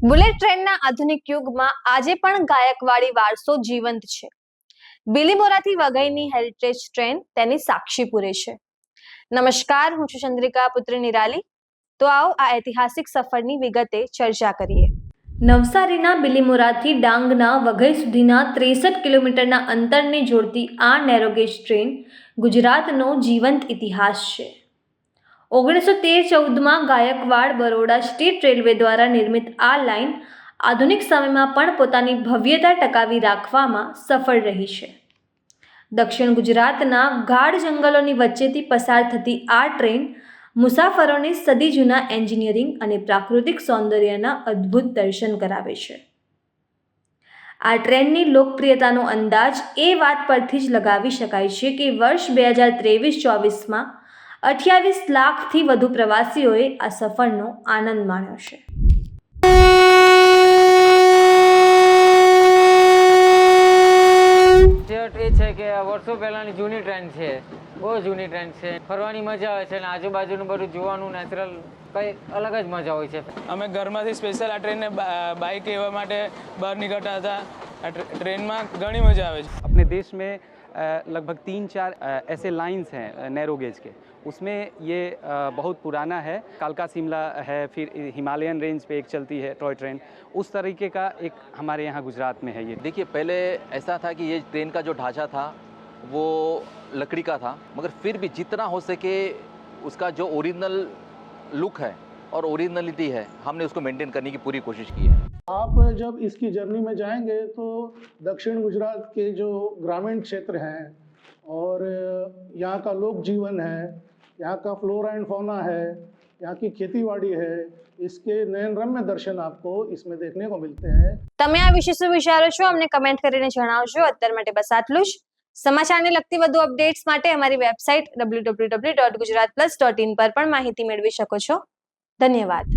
Bullet ટ્રેનના આધુનિક યુગમાં આજે પણ ગાયકવાડી વારસો જીવંત છે. બિલીમોરાથી વઘઈની હેરિટેજ ટ્રેન તેની સાક્ષી પૂરે છે. નમસ્કાર, હું છું ચંદ્રિકા પુત્ર નિરાલી. તો આવો આ ઐતિહાસિક સફરની વિગતે ચર્ચા કરીએ. નવસારીના બિલીમોરાથી ડાંગના વઘઈ સુધીના 63 કિલોમીટરના અંતરને જોડતી આ નેરોગેજ ટ્રેન ગુજરાતનો જીવંત ઇતિહાસ છે. 1913-14માં ગાયકવાડ બરોડા સ્ટેટ રેલવે દ્વારા નિર્મિત આ લાઇન આધુનિક સમયમાં પણ પોતાની ભવ્યતા ટકાવી રાખવામાં સફળ રહી છે. દક્ષિણ ગુજરાતના ગાઢ જંગલોની વચ્ચેથી પસાર થતી આ ટ્રેન મુસાફરોને સદી જૂના એન્જિનિયરિંગ અને પ્રાકૃતિક સૌંદર્યના અદ્ભુત દર્શન કરાવે છે. આ ટ્રેનની લોકપ્રિયતાનો અંદાજ એ વાત પરથી જ લગાવી શકાય છે કે વર્ષ 2023-24માં 28 લાખથી વધુ પ્રવાસીઓએ આ સફરનો આનંદ માણ્યો છે. એ છે કે વર્ષો પહેલાંની જૂની ટ્રેન છે, બહુ જૂની ટ્રેન છે. ફરવાની મજા આવે છે અને આજુબાજુનું બધું જોવાનું નેચરલ કંઈ અલગ જ મજા હોય છે. અમે ઘરમાંથી સ્પેશિયલ આ ટ્રેનને બાઇક લેવા માટે બહાર નીકળતા હતા. આ ટ્રેનમાં ઘણી મજા આવે છે. अपने देश में लगभग 3-4 ऐसे लाइंस हैं नैरो गेज के, उसमें ये बहुत पुराना है. कालका शिमला है, फिर हिमालयन रेंज पे एक चलती है टॉय ट्रेन. उस तरीके का एक हमारे यहाँ गुजरात में है ये. देखिए, पहले ऐसा था कि ये ट्रेन का जो ढांचा था वो लकड़ी का था, मगर फिर भी जितना हो सके उसका जो ओरिजिनल लुक है और ओरिजिनलिटी है, हमने उसको मेंटेन करने की पूरी कोशिश की है. आप जब इसकी जर्नी में जाएंगे तो दक्षिण गुजरात के जो ग्रामीण क्षेत्र हैं और यहाँ का लोक जीवन है, यहाँ का फ्लोरा एंड फौना है, यहाँ की खेतीबाड़ी है, इसके नयनरम्य दर्शन आपको इसमें देखने को मिलते हैं. તમે આ વિશે શું વિચારો છો અમને કમેન્ટ કરીને જણાવજો. અત્યાર માટે બસ આટલું જ. સમાચારને લગતી વધુ અપડેટ્સ માટે અમારી વેબસાઇટ www.gujaratplus.in પર પણ માહિતી મેળવી શકો છો. ધન્યવાદ.